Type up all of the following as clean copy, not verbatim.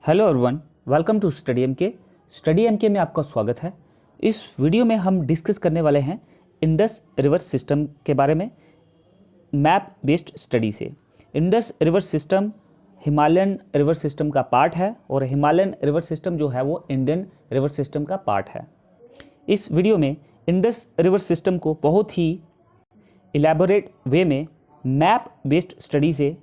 Hello everyone, welcome to study MK. Study MK में आपका स्वागत है। इस वीडियो में हम डिस्कस करने वाले हैं इंडस रिवर सिस्टम के बारे में मैप बेस्ड स्टडी से। Indus river system Himalayan river system का पार्ट है और हिमालयन रिवर सिस्टम जो है वो इंडियन रिवर सिस्टम का पार्ट है। इस वीडियो में इंडस रिवर सिस्टम को बहुत ही इलेबोरेट वे में मैप बेस्ड स्टडी से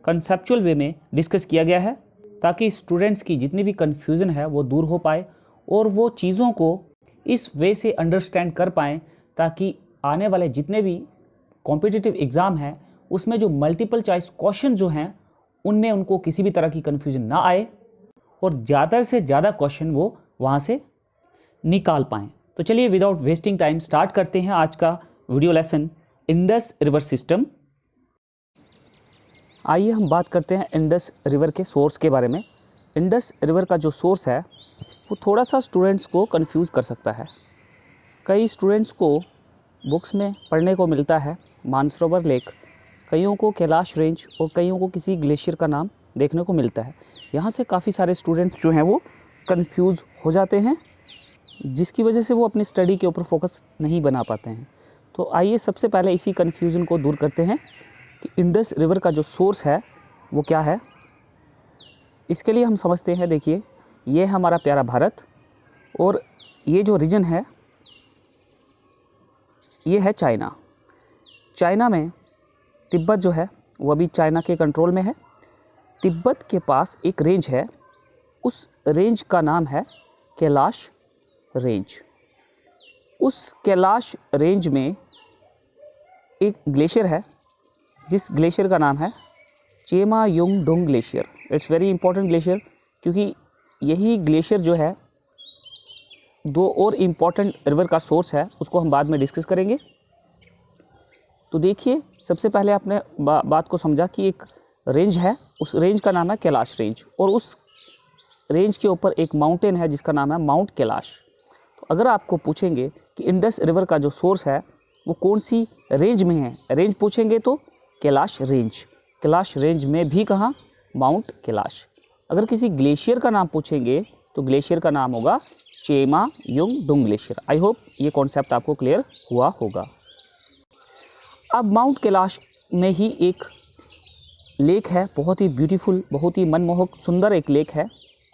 कंसेप्चुअल वे में डिस्कस किया गया है, ताकि स्टूडेंट्स की जितनी भी कन्फ्यूज़न है वो दूर हो पाए और वो चीज़ों को इस वे से अंडरस्टैंड कर पाएँ, ताकि आने वाले जितने भी कॉम्पिटिटिव एग्ज़ाम हैं उसमें जो मल्टीपल चॉइस क्वेश्चन जो हैं उनमें उनको किसी भी तरह की कन्फ्यूज़न ना आए और ज़्यादा से ज़्यादा क्वेश्चन वो वहाँ से निकाल पाएँ। तो चलिए विदाउट वेस्टिंग टाइम स्टार्ट करते हैं आज का video lesson Indus river system. आइए हम बात करते हैं इंडस रिवर के सोर्स के बारे में। इंडस रिवर का जो सोर्स है वो थोड़ा सा स्टूडेंट्स को कंफ्यूज कर सकता है। कई स्टूडेंट्स को बुक्स में पढ़ने को मिलता है मानसरोवर लेक, कईयों को कैलाश रेंज और कईयों को किसी ग्लेशियर का नाम देखने को मिलता है। यहाँ से काफ़ी सारे स्टूडेंट्स जो हैं वो कंफ्यूज हो जाते हैं, जिसकी वजह से वो अपनी स्टडी के ऊपर फोकस नहीं बना पाते हैं। तो आइए सबसे पहले इसी कन्फ्यूज़न को दूर करते हैं कि इंडस रिवर का जो सोर्स है वो क्या है। इसके लिए हम समझते हैं, देखिए ये है हमारा प्यारा भारत और ये जो रीजन है ये है चाइना। चाइना में तिब्बत जो है वो अभी चाइना के कंट्रोल में है। तिब्बत के पास एक रेंज है, उस रेंज का नाम है कैलाश रेंज। उस कैलाश रेंज में एक ग्लेशियर है जिस ग्लेशियर का नाम है Chemayungdung glacier. It's very important glacier, क्योंकि यही ग्लेशियर जो है दो और इम्पॉर्टेंट रिवर का सोर्स है, उसको हम बाद में डिस्कस करेंगे। तो देखिए सबसे पहले आपने बात को समझा कि एक रेंज है, उस रेंज का नाम है कैलाश रेंज और उस रेंज के ऊपर एक माउंटेन है जिसका नाम है माउंट कैलाश। तो अगर आपको पूछेंगे कि इंडस रिवर का जो सोर्स है वो कौन सी रेंज में है, रेंज पूछेंगे तो कैलाश रेंज। कैलाश रेंज में भी कहाँ, माउंट कैलाश। अगर किसी ग्लेशियर का नाम पूछेंगे तो ग्लेशियर का नाम होगा Chemayungdung glacier. I hope ये कॉन्सेप्ट आपको क्लियर हुआ होगा। अब माउंट कैलाश में ही एक लेक है, बहुत ही ब्यूटीफुल, बहुत ही मनमोहक सुंदर एक लेक है।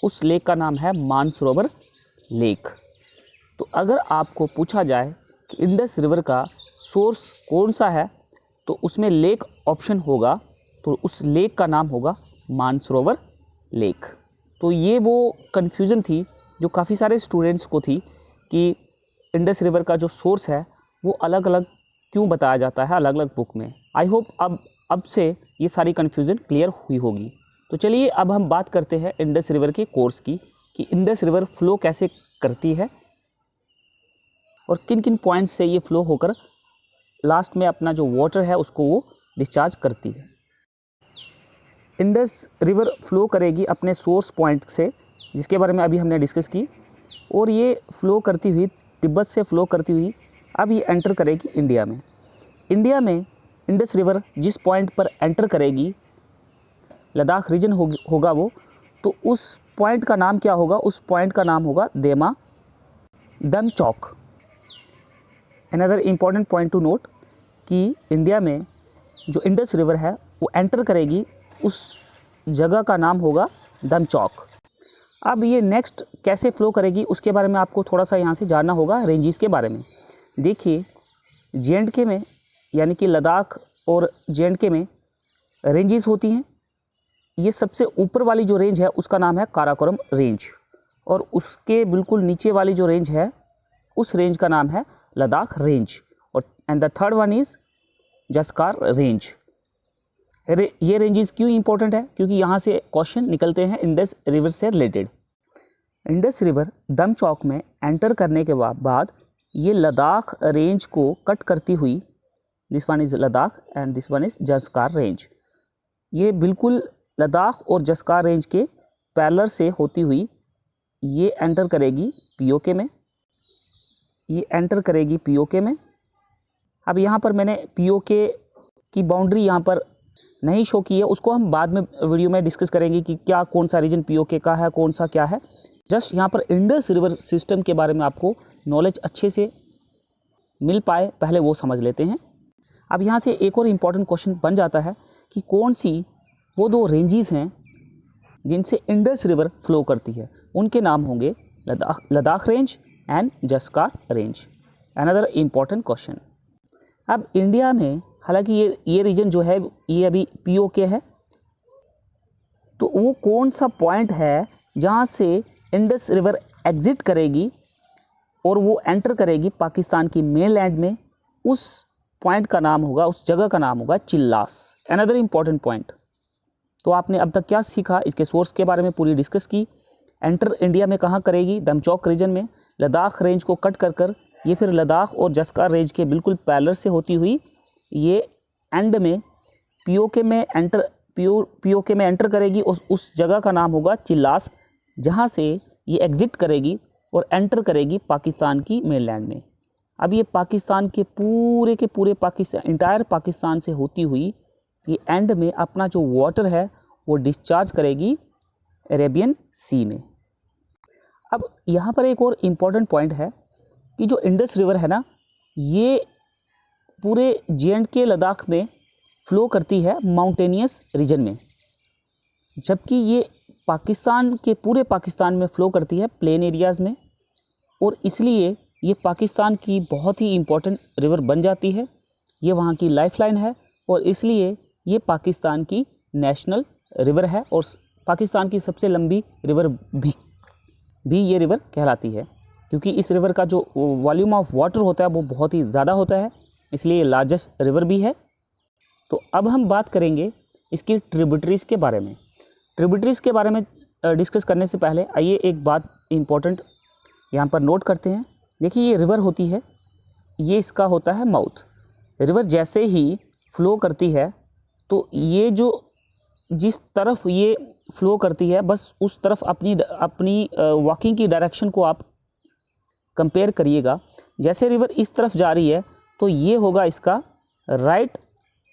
उस लेक का नाम है मानसरोवर लेक। तो अगर आपको पूछा जाए कि इंडस रिवर का सोर्स कौन सा है तो उसमें लेक ऑप्शन होगा, तो उस लेक का नाम होगा मानसरोवर लेक। तो ये वो कन्फ्यूज़न थी जो काफ़ी सारे स्टूडेंट्स को थी कि इंडस रिवर का जो सोर्स है वो अलग अलग क्यों बताया जाता है अलग अलग बुक में। आई होप अब से ये सारी कन्फ्यूज़न क्लियर हुई होगी। तो चलिए अब हम बात करते हैं इंडस रिवर के कोर्स की, कि इंडस रिवर फ्लो कैसे करती है और किन किन पॉइंट्स से ये फ्लो होकर लास्ट में अपना जो वाटर है उसको वो डिस्चार्ज करती है। इंडस रिवर फ्लो करेगी अपने सोर्स पॉइंट से, जिसके बारे में अभी हमने डिस्कस की, और ये फ्लो करती हुई तिब्बत से फ्लो करती हुई अब ये एंटर करेगी इंडिया में। इंडिया में इंडस रिवर जिस पॉइंट पर एंटर करेगी, लद्दाख रीजन होगा वो, तो उस पॉइंट का नाम क्या होगा, उस पॉइंट का नाम होगा Dema Demchok. Another important point to note कि इंडिया में जो इंडस रिवर है वो एंटर करेगी, उस जगह का नाम होगा दमचौक। अब ये नेक्स्ट कैसे फ्लो करेगी उसके बारे में आपको थोड़ा सा यहाँ से जानना होगा रेंजेस के बारे में। देखिए जे.एंड.के में, यानी कि लद्दाख और जे.एंड.के में रेंजेस होती हैं। ये सबसे ऊपर वाली जो रेंज है उसका नाम है काराकोरम रेंज, और उसके बिल्कुल नीचे वाली जो रेंज है उस रेंज का नाम है लद्दाख रेंज, और and the third one is Zanskar range. ये रेंजेस क्यों इंपॉर्टेंट है, क्योंकि यहाँ से क्वेश्चन निकलते हैं इंडस रिवर से रिलेटेड। इंडस रिवर दमचौक में एंटर करने के बाद ये लद्दाख रेंज को कट करती हुई, this one is Ladakh and this one is Zanskar range, ये बिल्कुल लद्दाख और जस्कार रेंज के पैरेलल से होती हुई ये एंटर करेगी पीओके में। ये एंटर करेगी पीओके में। अब यहाँ पर मैंने पीओके की बाउंड्री यहाँ पर नहीं शो की है उसको हम बाद में वीडियो में डिस्कस करेंगे कि क्या कौन सा रीजन पीओके का है, कौन सा क्या है। जस्ट यहाँ पर इंडस रिवर सिस्टम के बारे में आपको नॉलेज अच्छे से मिल पाए, पहले वो समझ लेते हैं। अब यहाँ से एक और इम्पॉर्टेंट क्वेश्चन बन जाता है कि कौन सी वो 2 रेंजेस हैं जिनसे इंडस रिवर फ्लो करती है। उनके नाम होंगे Ladakh range and Zanskar range. Another important question. अब इंडिया में हालांकि ये रीजन जो है ये अभी पीओके है, तो वो कौन सा पॉइंट है जहाँ से इंडस रिवर एग्जिट करेगी और वो एंटर करेगी पाकिस्तान की मेनलैंड में, उस पॉइंट का नाम होगा, उस जगह का नाम होगा चिल्लास। Another important point. तो आपने अब तक क्या सीखा, इसके सोर्स के बारे में पूरी डिस्कस की। एंटर इंडिया में कहाँ करेगी, दमचौक रीजन में, लद्दाख रेंज को कट कर ये फिर लद्दाख और जस्कार रेंज के बिल्कुल पैरेलल से होती हुई ये एंड में पीओके में एंटर करेगी। उस जगह का नाम होगा चिल्लास, जहाँ से ये एग्जिट करेगी और एंटर करेगी पाकिस्तान की मेनलैंड में। अब ये पाकिस्तान के पूरे पाकिस्तान, इंटायर पाकिस्तान से होती हुई ये एंड में अपना जो वाटर है वो डिस्चार्ज करेगी अरेबियन सी में। अब यहाँ पर एक और इम्पॉर्टेंट पॉइंट है कि जो इंडस रिवर है ना, ये पूरे J&K लद्दाख में फ्लो करती है माउंटेनियस रीजन में, जबकि ये पाकिस्तान के पूरे पाकिस्तान में फ्लो करती है प्लेन एरियाज़ में। और इसलिए ये पाकिस्तान की बहुत ही इम्पोर्टेंट रिवर बन जाती है। ये वहाँ की लाइफलाइन है और इसलिए ये पाकिस्तान की नेशनल रिवर है और पाकिस्तान की सबसे लंबी रिवर भी ये रिवर कहलाती है, क्योंकि इस रिवर का जो वॉल्यूम ऑफ वाटर होता है वो बहुत ही ज़्यादा होता है, इसलिए लार्जेस्ट रिवर भी है। तो अब हम बात करेंगे इसकी ट्रिब्यूटरीज़ के बारे में। ट्रिब्यूटरीज़ के बारे में डिस्कस करने से पहले आइए एक बात इम्पोर्टेंट यहाँ पर नोट करते हैं। देखिए ये रिवर होती है, ये इसका होता है माउथ। रिवर जैसे ही फ्लो करती है तो ये जो जिस तरफ ये फ्लो करती है बस उस तरफ अपनी वॉकिंग की डायरेक्शन को आप कंपेयर करिएगा। जैसे रिवर इस तरफ जा रही है तो ये होगा इसका राइट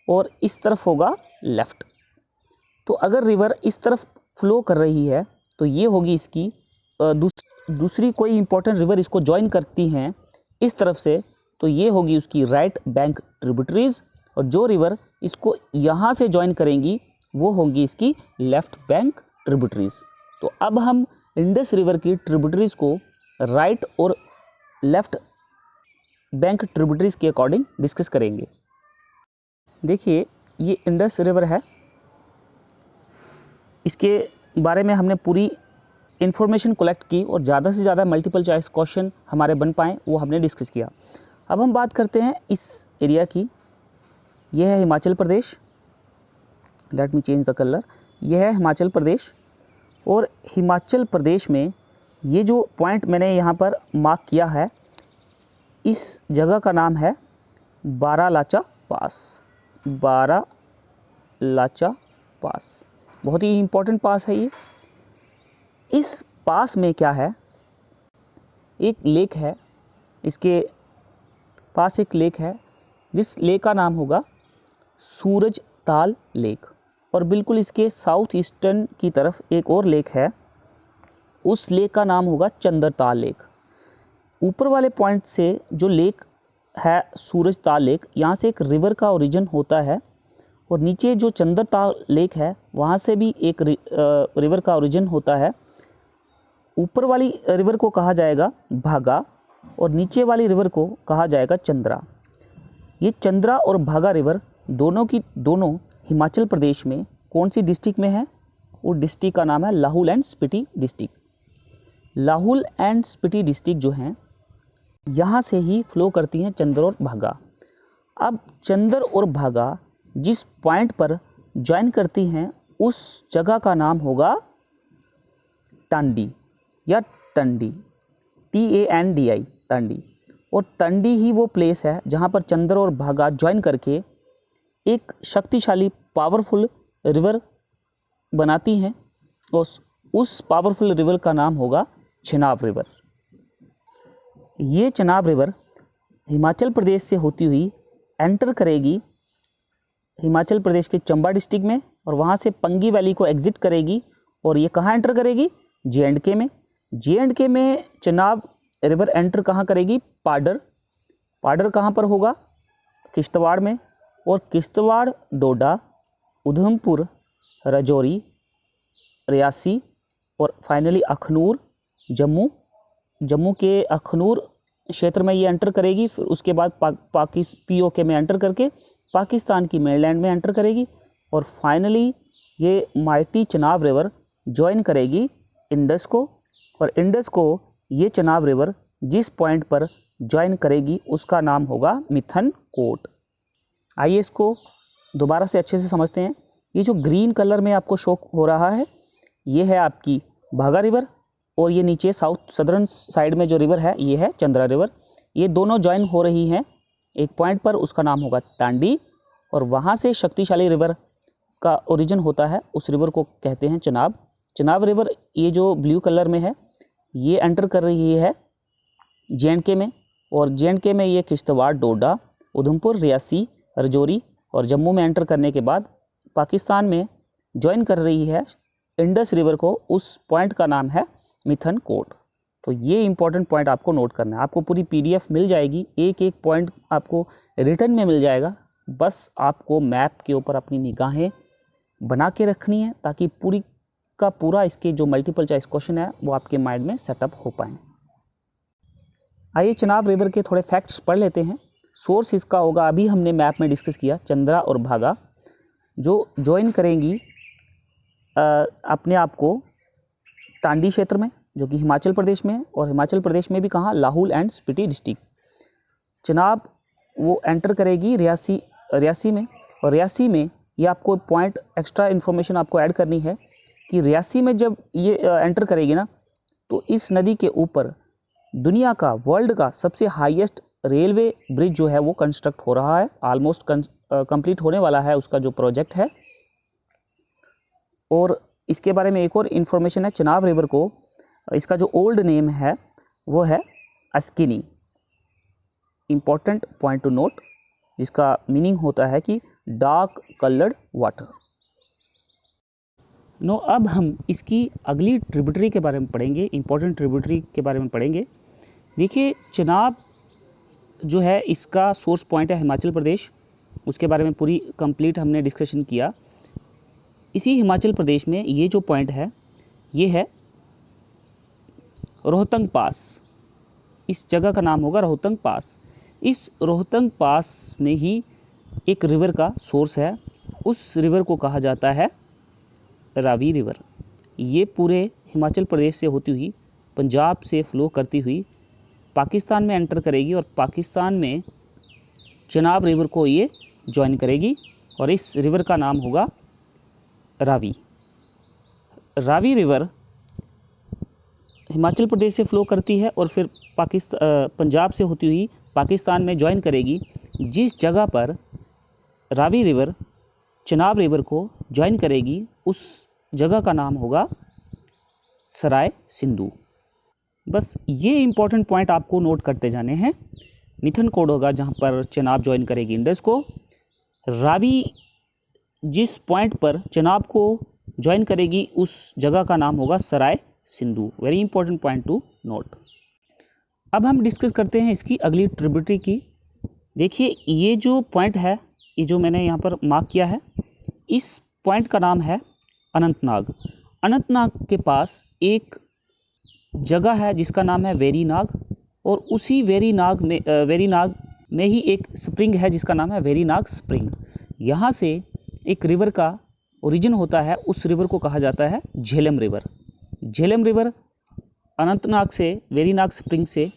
और इस तरफ होगा लेफ़्ट। तो अगर रिवर इस तरफ फ्लो कर रही है तो ये होगी इसकी दूसरी कोई इंपॉर्टेंट रिवर इसको ज्वाइन करती हैं इस तरफ से, तो ये होगी उसकी राइट बैंक ट्रिब्यूटरीज़। और जो रिवर इसको यहाँ से ज्वाइन करेंगी वो होंगी इसकी लेफ़्ट बैंक ट्रिब्यूटरीज़। तो अब हम इंडस रिवर की ट्रिब्यूटरीज़ को राइट और लेफ़्ट बैंक ट्रिब्यूटरीज़ के अकॉर्डिंग डिस्कस करेंगे। देखिए ये इंडस रिवर है, इसके बारे में हमने पूरी इन्फॉर्मेशन कलेक्ट की और ज़्यादा से ज़्यादा मल्टीपल चॉइस क्वेश्चन हमारे बन पाएँ वो हमने डिस्कस किया। अब हम बात करते हैं इस एरिया की। यह है Himachal Pradesh, let me change the colour. यह है हिमाचल प्रदेश और हिमाचल प्रदेश में ये जो पॉइंट मैंने यहाँ पर मार्क किया है, इस जगह का नाम है बारालाचा पास। बारालाचा पास बहुत ही इम्पोर्टेंट पास है ये। इस पास में क्या है, एक लेक है, इसके पास एक लेक है जिस लेक का नाम होगा सूरज ताल लेक। और बिल्कुल इसके साउथ ईस्टर्न की तरफ एक और लेक है, उस लेक का नाम होगा चंद्रताल लेक। ऊपर वाले पॉइंट से जो लेक है सूरज ताल लेक, यहाँ से एक रिवर का ओरिजिन होता है और नीचे जो चंद्रताल लेक है वहाँ से भी एक रिवर का ओरिजिन होता है। ऊपर वाली रिवर को कहा जाएगा भागा और नीचे वाली रिवर को कहा जाएगा चंद्रा। ये चंद्रा और भागा रिवर दोनों की दोनों हिमाचल प्रदेश में कौन सी डिस्ट्रिक्ट में है, वो डिस्ट्रिक्ट का नाम है Lahaul and Spiti district. Lahaul and Spiti district जो हैं यहाँ से ही फ्लो करती हैं चंद्र और भागा। अब चंद्र और भागा जिस पॉइंट पर ज्वाइन करती हैं उस जगह का नाम होगा टांडी या टंडी, TANDI टंडी। और टंडी ही वो प्लेस है जहाँ पर चंद्र और भागा ज्वाइन करके एक शक्तिशाली पावरफुल रिवर बनाती हैं और उस पावरफुल रिवर का नाम होगा चेनाब रिवर। ये चेनाब रिवर हिमाचल प्रदेश से होती हुई एंटर करेगी हिमाचल प्रदेश के चंबा डिस्ट्रिक्ट में, और वहाँ से पंगी वैली को एग्जिट करेगी और ये कहाँ एंटर करेगी? जे.एंड.के में। जे.एंड.के में चनाब रिवर एंटर कहाँ करेगी? पाडर। पाडर कहाँ पर होगा? किश्तवाड़ में। और किश्तवाड़, डोडा, उधमपुर, राजौरी, रियासी और फाइनली अखनूर, जम्मू। जम्मू के अखनूर क्षेत्र में ये एंटर करेगी। फिर उसके बाद पीओके में एंटर करके पाकिस्तान की मेनलैंड में एंटर करेगी और फाइनली ये माइटी चनाब रिवर ज्वाइन करेगी इंडस को। और इंडस को ये चनाब रिवर जिस पॉइंट पर ज्वाइन करेगी उसका नाम होगा मिथन कोट। आइए इसको दोबारा से अच्छे से समझते हैं। ये जो ग्रीन कलर में आपको शो हो रहा है ये है आपकी भागा रिवर, और ये नीचे साउथ सदर्न साइड में जो रिवर है ये है चंद्रा रिवर। ये दोनों ज्वाइन हो रही हैं एक पॉइंट पर, उसका नाम होगा तांडी, और वहाँ से शक्तिशाली रिवर का ओरिजिन होता है, उस रिवर को कहते हैं चनाब। चनाब रिवर ये जो ब्लू कलर में है ये एंटर कर रही है जे.एंड.के में, और जे.एंड.के में ये किश्तवाड़, डोडा, उधमपुर, रियासी, राजौरी और जम्मू में एंटर करने के बाद पाकिस्तान में ज्वाइन कर रही है इंडस रिवर को। उस पॉइंट का नाम है मिथन कोट। तो ये इंपॉर्टेंट पॉइंट आपको नोट करना है। आपको पूरी पीडीएफ मिल जाएगी, एक एक पॉइंट आपको रिटर्न में मिल जाएगा। बस आपको मैप के ऊपर अपनी निगाहें बना के रखनी है ताकि पूरी का पूरा इसके जो मल्टीपल चॉइस क्वेश्चन है वो आपके माइंड में सेटअप हो पाए। आइए चनाब रिवर के थोड़े फैक्ट्स पढ़ लेते हैं। सोर्स इसका होगा, अभी हमने मैप में डिस्कस किया, चंद्रा और भागा, जो ज्वाइन करेंगी अपने आप को टांडी क्षेत्र में जो कि हिमाचल प्रदेश में है, और हिमाचल प्रदेश में भी कहाँ? Lahaul and Spiti district. चनाब वो एंटर करेगी रियासी में, और रियासी में ये आपको पॉइंट एक्स्ट्रा इन्फॉर्मेशन आपको ऐड करनी है कि रियासी में जब ये एंटर करेगी ना तो इस नदी के ऊपर दुनिया का, वर्ल्ड का सबसे हाईएस्ट रेलवे ब्रिज जो है वो कंस्ट्रक्ट हो रहा है, ऑलमोस्ट कंप्लीट होने वाला है उसका जो प्रोजेक्ट है। और इसके बारे में एक और इन्फॉर्मेशन है, चनाब रिवर को इसका जो ओल्ड नेम है वो है Askini. Important point to note, जिसका मीनिंग होता है कि डार्क कलर्ड वाटर। नो, अब हम इसकी अगली ट्रिब्यूटरी के बारे में पढ़ेंगे, इम्पॉर्टेंट ट्रिब्यूटरी के बारे में पढ़ेंगे। देखिए चनाब जो है इसका सोर्स पॉइंट है हिमाचल प्रदेश, उसके बारे में पूरी कंप्लीट हमने डिस्कशन किया। इसी हिमाचल प्रदेश में ये जो पॉइंट है ये है रोहतंग पास। इस जगह का नाम होगा रोहतंग पास। इस रोहतंग पास में ही एक रिवर का सोर्स है, उस रिवर को कहा जाता है रावी रिवर। ये पूरे हिमाचल प्रदेश से होती हुई पंजाब से फ्लो करती हुई पाकिस्तान में एंटर करेगी और पाकिस्तान में चनाब रिवर को ये ज्वाइन करेगी और इस रिवर का नाम होगा रावी। रावी रिवर हिमाचल प्रदेश से फ्लो करती है और फिर पंजाब से होती हुई पाकिस्तान में ज्वाइन करेगी। जिस जगह पर रावी रिवर चनाब रिवर को ज्वाइन करेगी उस जगह का नाम होगा सराय सिंधु। बस ये इंपॉर्टेंट पॉइंट आपको नोट करते जाने हैं। मिथन कोड होगा जहाँ पर चनाब ज्वाइन करेगी इंडस को। रावी जिस पॉइंट पर चनाब को ज्वाइन करेगी उस जगह का नाम होगा Sarai Sindhu. Very important point to note. अब हम डिस्कस करते हैं इसकी अगली ट्रिब्यूटरी की। देखिए ये जो पॉइंट है, ये जो मैंने यहाँ पर मार्क किया है, इस पॉइंट का नाम है अनंतनाग। अनंतनाग के पास एक जगह है जिसका नाम है वेरीनाग, और उसी वेरीनाग में ही एक स्प्रिंग है जिसका नाम है वेरीनाग स्प्रिंग। यहाँ से एक रिवर का ओरिजिन होता है, उस रिवर को कहा जाता है झेलम रिवर। झेलम रिवर अनंतनाग से वेरीनाग स्प्रिंग से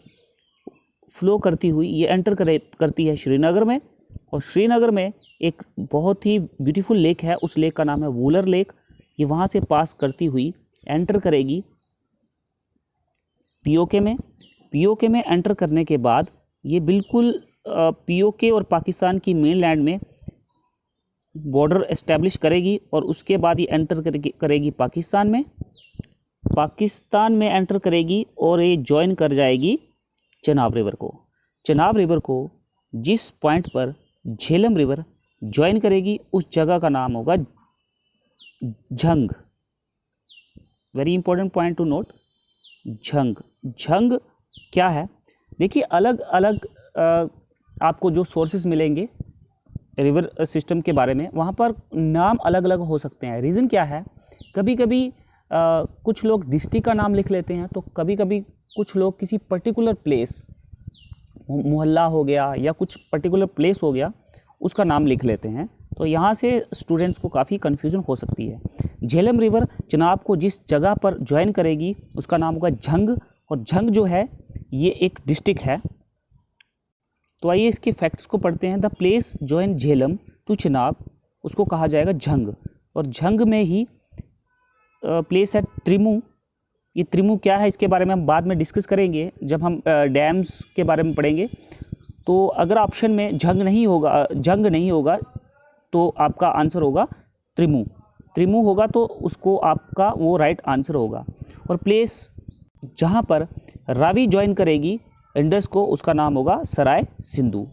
फ्लो करती हुई ये एंटर करती है श्रीनगर में, और श्रीनगर में एक बहुत ही ब्यूटीफुल लेक है, उस लेक का नाम है वूलर लेक। ये वहाँ से पास करती हुई एंटर करेगी पीओके में। पीओके में एंटर करने के बाद ये बिल्कुल पीओके और पाकिस्तान की मेनलैंड में बॉर्डर एस्टेब्लिश करेगी, और उसके बाद ये एंटर करेगी पाकिस्तान में। पाकिस्तान में एंटर करेगी और ये ज्वाइन कर जाएगी चनाब रिवर को। चनाब रिवर को जिस पॉइंट पर झेलम रिवर ज्वाइन करेगी उस जगह का नाम होगा Jhang. Very important point to note, Jhang. Jhang क्या है? देखिए अलग अलग आपको जो सोर्सेस मिलेंगे रिवर सिस्टम के बारे में, वहाँ पर नाम अलग अलग हो सकते हैं। रीज़न क्या है, कभी कभी कुछ लोग डिस्ट्रिक्ट का नाम लिख लेते हैं, तो कभी कभी कुछ लोग किसी पर्टिकुलर प्लेस, मोहल्ला हो गया या कुछ पर्टिकुलर प्लेस हो गया, उसका नाम लिख लेते हैं। तो यहाँ से स्टूडेंट्स को काफ़ी कन्फ्यूजन हो सकती है। झेलम रिवर चेनाब को जिस जगह पर ज्वाइन करेगी उसका नाम होगा झंग, और झंग जो है ये एक डिस्ट्रिक्ट है। तो आइए इसके फैक्ट्स को पढ़ते हैं। The place join Jhelum to Chenab, उसको कहा जाएगा झंग। और झंग में ही प्लेस है त्रिमू। ये त्रिमू क्या है इसके बारे में हम बाद में डिस्कस करेंगे जब हम डैम्स के बारे में पढ़ेंगे। तो अगर ऑप्शन में झंग नहीं होगा तो आपका आंसर होगा त्रिमू। त्रिमू होगा तो उसको आपका वो राइट आंसर होगा। और प्लेस जहाँ पर रावी ज्वाइन करेगी इंडस को, उसका नाम होगा Sarai Sindhu.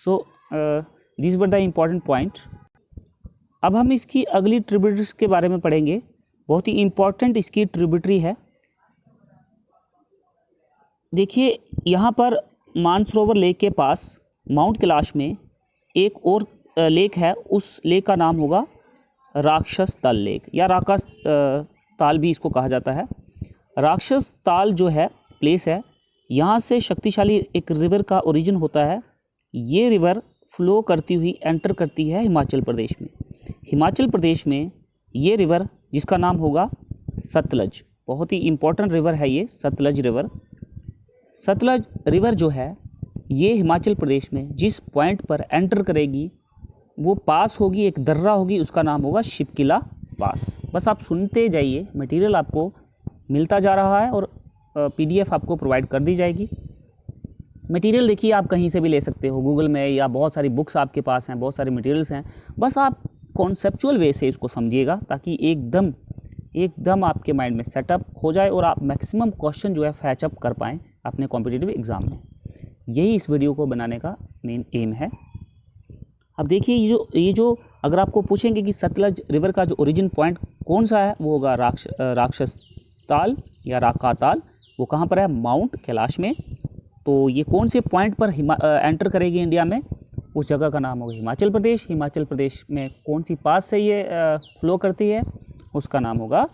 So this were the important point. अब हम इसकी अगली ट्रिब्यूटरीज के बारे में पढ़ेंगे। बहुत ही इम्पॉर्टेंट इसकी ट्रिब्यूटरी है। देखिए यहाँ पर मानसरोवर लेक के पास माउंट कैलाश में एक और लेक है, उस लेक का नाम होगा राक्षस ताल लेक, या राक्षस ताल भी इसको कहा जाता है। राक्षस ताल जो है प्लेस है, यहाँ से शक्तिशाली एक रिवर का ओरिजिन होता है। ये रिवर फ्लो करती हुई एंटर करती है हिमाचल प्रदेश में। हिमाचल प्रदेश में ये रिवर जिसका नाम होगा सतलज, बहुत ही इम्पोर्टेंट रिवर है ये सतलज रिवर। सतलज रिवर जो है ये हिमाचल प्रदेश में जिस पॉइंट पर एंटर करेगी वो पास होगी, एक दर्रा होगी, उसका नाम होगा शिपकिला पास। बस आप सुनते जाइए, मटेरियल आपको मिलता जा रहा है और PDF आपको प्रोवाइड कर दी जाएगी। मटेरियल देखिए आप कहीं से भी ले सकते हो, गूगल में, या बहुत सारी बुक्स आपके पास हैं, बहुत सारे मटेरियल्स हैं। बस आप कॉन्सेप्चुअल वे से इसको समझिएगा ताकि एकदम आपके माइंड में सेटअप हो जाए और आप मैक्सिमम क्वेश्चन जो है फैचअप कर पाएँ अपने कॉम्पिटिटिव एग्ज़ाम में। यही इस वीडियो को बनाने का मेन एम है। अब देखिए ये जो अगर आपको पूछेंगे कि सतलज रिवर का जो ओरिजिन पॉइंट कौन सा है, वो होगा राक्षस ताल या राकाताल। वो कहाँ पर है? माउंट कैलाश में। तो ये कौन से पॉइंट पर एंटर करेगी इंडिया में, उस जगह का नाम होगा हिमाचल प्रदेश। हिमाचल प्रदेश में कौन सी पास से ये फ्लो करती है, उसका नाम होगा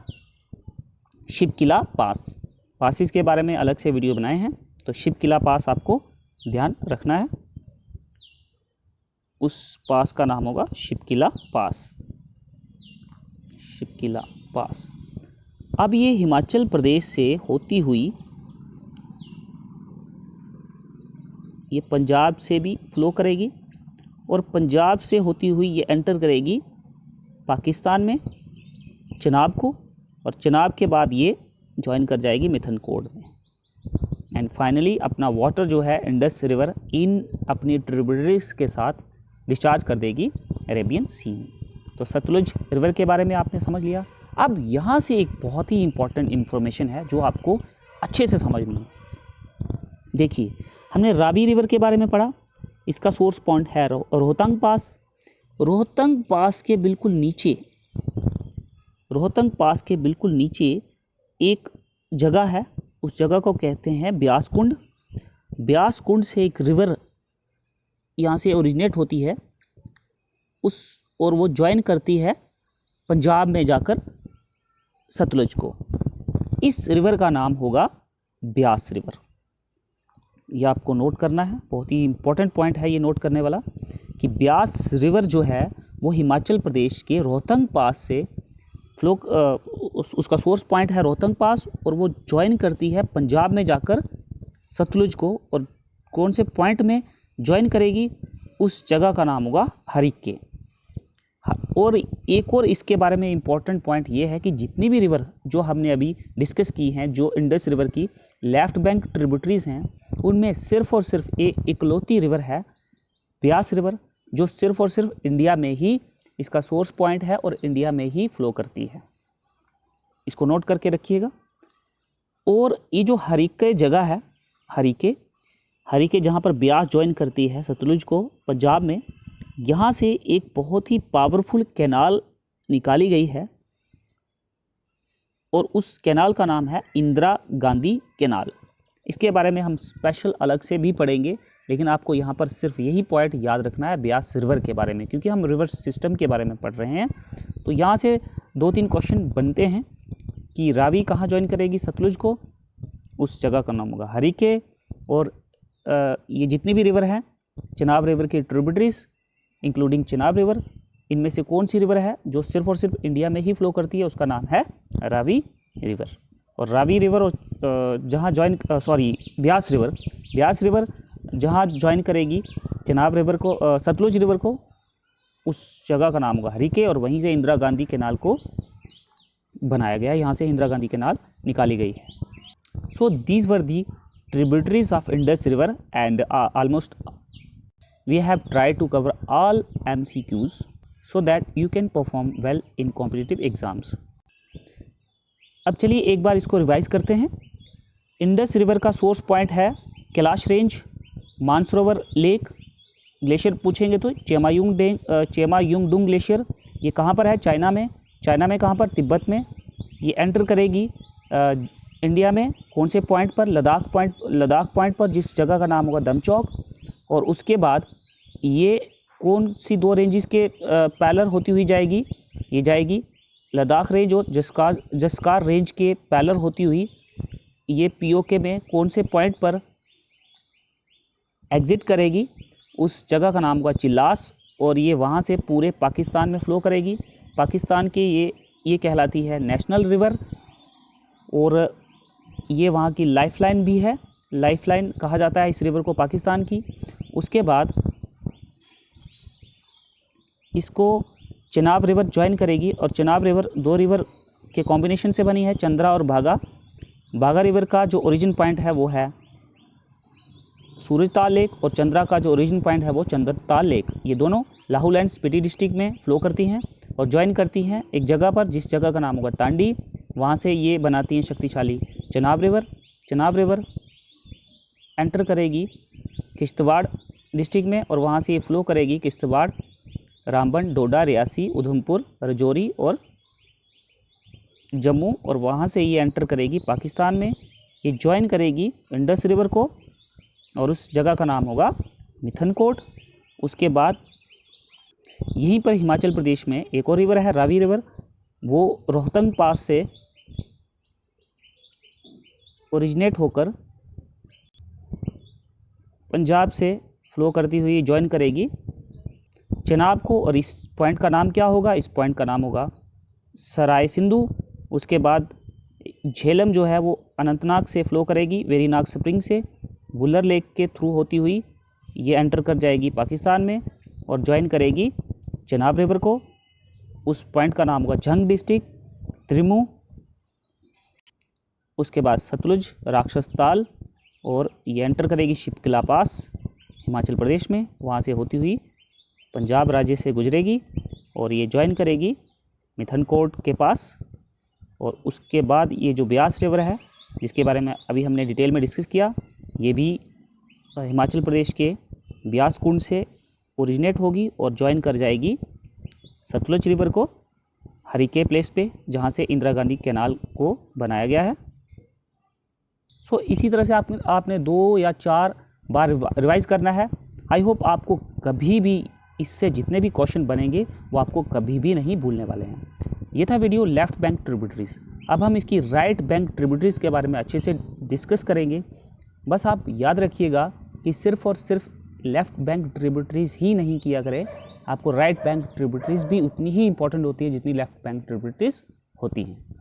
शिपकिला पास। पासिस के बारे में अलग से वीडियो बनाए हैं, तो शिपकिला पास आपको ध्यान रखना है, उस पास का नाम होगा शिपकिला पास। शिपकिला पास। अब ये हिमाचल प्रदेश से होती हुई ये पंजाब से भी फ्लो करेगी, और पंजाब से होती हुई ये एंटर करेगी पाकिस्तान में चेनाब को, और चेनाब के बाद ये ज्वाइन कर जाएगी मिथनकोट में। एंड फाइनली अपना वाटर जो है इंडस रिवर इन अपनी ट्रिब्यूटरीज के साथ डिस्चार्ज कर देगी अरेबियन सी में। तो सतलुज रिवर के बारे में आपने समझ लिया। अब यहाँ से एक बहुत ही इम्पॉर्टेंट इन्फॉर्मेशन है जो आपको अच्छे से समझनी है। देखिए हमने रावी रिवर के बारे में पढ़ा, इसका सोर्स पॉइंट है रोहतंग पास। रोहतंग पास के बिल्कुल नीचे एक जगह है, उस जगह को कहते हैं ब्यास कुंड। ब्यास कुंड से एक रिवर यहाँ से ओरिजिनेट होती है और वो ज्वाइन करती है पंजाब में जाकर सतलुज को। इस रिवर का नाम होगा ब्यास रिवर। ये आपको नोट करना है, बहुत ही इम्पोर्टेंट पॉइंट है ये नोट करने वाला, कि ब्यास रिवर जो है वो हिमाचल प्रदेश के रोहतंग पास से फ्लो उसका सोर्स पॉइंट है रोहतंग पास, और वो ज्वाइन करती है पंजाब में जाकर सतलुज को। और कौन से पॉइंट में ज्वाइन करेगी, उस जगह का नाम होगा हरिके। और एक और इसके बारे में इम्पॉर्टेंट पॉइंट ये है कि जितनी भी रिवर जो हमने अभी डिस्कस की हैं, जो इंडस रिवर की लेफ्ट बैंक ट्रिब्यूटरीज हैं, उनमें सिर्फ और सिर्फ एक इकलौती रिवर है ब्यास रिवर, जो सिर्फ और सिर्फ इंडिया में ही इसका सोर्स पॉइंट है और इंडिया में ही फ्लो करती है। इसको नोट करके रखिएगा। और ये जो हरिके जगह है, हरिके जहाँ पर ब्यास ज्वाइन करती है सतलुज को पंजाब में, यहाँ से एक बहुत ही पावरफुल कैनाल निकाली गई है और उस कैनाल का नाम है इंदिरा गांधी कैनाल। इसके बारे में हम स्पेशल अलग से भी पढ़ेंगे, लेकिन आपको यहाँ पर सिर्फ यही पॉइंट याद रखना है ब्यास रिवर के बारे में, क्योंकि हम रिवर सिस्टम के बारे में पढ़ रहे हैं। तो यहाँ से 2-3 क्वेश्चन बनते हैं कि रावी कहाँ ज्वाइन करेगी सतलुज को, उस जगह का नाम होगा हरिके। और ये जितनी भी रिवर हैं चिनाब रिवर की ट्रिब्यूटरीज इंक्लूडिंग चिनाब रिवर, इनमें से कौन सी रिवर है जो सिर्फ और सिर्फ इंडिया में ही फ्लो करती है, उसका नाम है रावी रिवर। और रावी रिवर जहाँ ज्वाइन ब्यास रिवर जहाँ ज्वाइन करेगी चिनाब रिवर को, सतलुज रिवर को, उस जगह का नाम होगा हरिके। और वहीं से इंदिरा गांधी कैनाल को बनाया गया, यहाँ से इंदिरा गांधी कैनाल निकाली गई है। So these were the tributaries of Indus River and almost we have tried to cover all MCQs so that you can perform well in competitive exams. अब चलिए एक बार इसको रिवाइज करते हैं। इंडस रिवर का सोर्स पॉइंट है Kailash range, Mansarovar lake. Glacier पूछेंगे तो चेमायुंगडुंग ग्लेशियर, ये कहाँ पर है? चाइना में कहाँ पर? तिब्बत में। ये एंटर करेगी इंडिया में कौन से पॉइंट पर? लद्दाख पॉइंट पर, जिस जगह का नाम होगा दमचौक। और उसके बाद ये कौन सी 2 रेंजेस के पैरेलल होती हुई जाएगी? ये जाएगी लद्दाख रेंज और जस्कार रेंज के पैरेलल होती हुई ये पीओके में कौन से पॉइंट पर एग्जिट करेगी? उस जगह का नाम होगा चिल्लास। और ये वहाँ से पूरे पाकिस्तान में फ़्लो करेगी। पाकिस्तान की ये कहलाती है नेशनल रिवर और ये वहाँ की लाइफलाइन भी है। लाइफलाइन कहा जाता है इस रिवर को पाकिस्तान की। उसके बाद इसको चिनाब रिवर ज्वाइन करेगी और चिनाब रिवर 2 रिवर के कॉम्बिनेशन से बनी है, चंद्रा और भागा। भागा रिवर का जो ओरिजिन पॉइंट है वो है सूरजताल लेक और चंद्रा का जो ओरिजिन पॉइंट है वो चंद्रताल लेक। ये दोनों लाहौल एंड स्पीति डिस्ट्रिक्ट में फ़्लो करती हैं और ज्वाइन करती हैं एक जगह पर, जिस जगह का नाम होगा टांडी। वहाँ से ये बनाती हैं शक्तिशाली चिनाब रिवर एंटर करेगी किश्तवाड़ डिस्ट्रिक्ट में और वहाँ से ये फ़्लो करेगी किश्तवाड़, रामबन, डोडा, रियासी, उधमपुर, राजौरी और जम्मू। और वहाँ से ये एंटर करेगी पाकिस्तान में। ये ज्वाइन करेगी इंडस रिवर को और उस जगह का नाम होगा मिथनकोट। उसके बाद यहीं पर हिमाचल प्रदेश में एक और रिवर है रावी रिवर, वो रोहतंग पास से ओरिजिनेट होकर पंजाब से फ़्लो करती हुई ज्वाइन करेगी चिनाब को। और इस पॉइंट का नाम क्या होगा? इस पॉइंट का नाम होगा सराय सिंधु। उसके बाद झेलम जो है वो अनंतनाग से फ़्लो करेगी वेरीनाग स्प्रिंग से, बुलर लेक के थ्रू होती हुई ये एंटर कर जाएगी पाकिस्तान में और ज्वाइन करेगी चिनाब रिवर को। उस पॉइंट का नाम होगा झंग डिस्ट्रिक्ट, त्रिमू। उसके बाद सतलुज, राक्षस ताल और ये एंटर करेगी शिपकिला पास हिमाचल प्रदेश में। वहाँ से होती हुई पंजाब राज्य से गुजरेगी और ये ज्वाइन करेगी मिथनकोट के पास। और उसके बाद ये जो ब्यास रिवर है जिसके बारे में अभी हमने डिटेल में डिस्कस किया, ये भी हिमाचल प्रदेश के ब्यास कुंड से ओरिजिनेट होगी और ज्वाइन कर जाएगी सतलुज रिवर को हरिके प्लेस पे, जहाँ से इंदिरा गांधी कैनाल को बनाया गया है। सो इसी तरह से आपने 2 या 4 बार रिवाइज़ करना है। आई होप आपको कभी भी इससे जितने भी क्वेश्चन बनेंगे वो आपको कभी भी नहीं भूलने वाले हैं। ये था वीडियो लेफ़्ट बैंक ट्रिब्यूटरीज। अब हम इसकी राइट बैंक ट्रिब्यूटरीज के बारे में अच्छे से डिस्कस करेंगे। बस आप याद रखिएगा कि सिर्फ़ और सिर्फ लेफ़्ट बैंक ट्रिब्यूटरीज ही नहीं किया करें, आपको राइट बैंक ट्रिब्यूटरीज भी उतनी ही इंपॉर्टेंट होती है जितनी लेफ़्ट बैंक ट्रिब्यूटरीज होती हैं।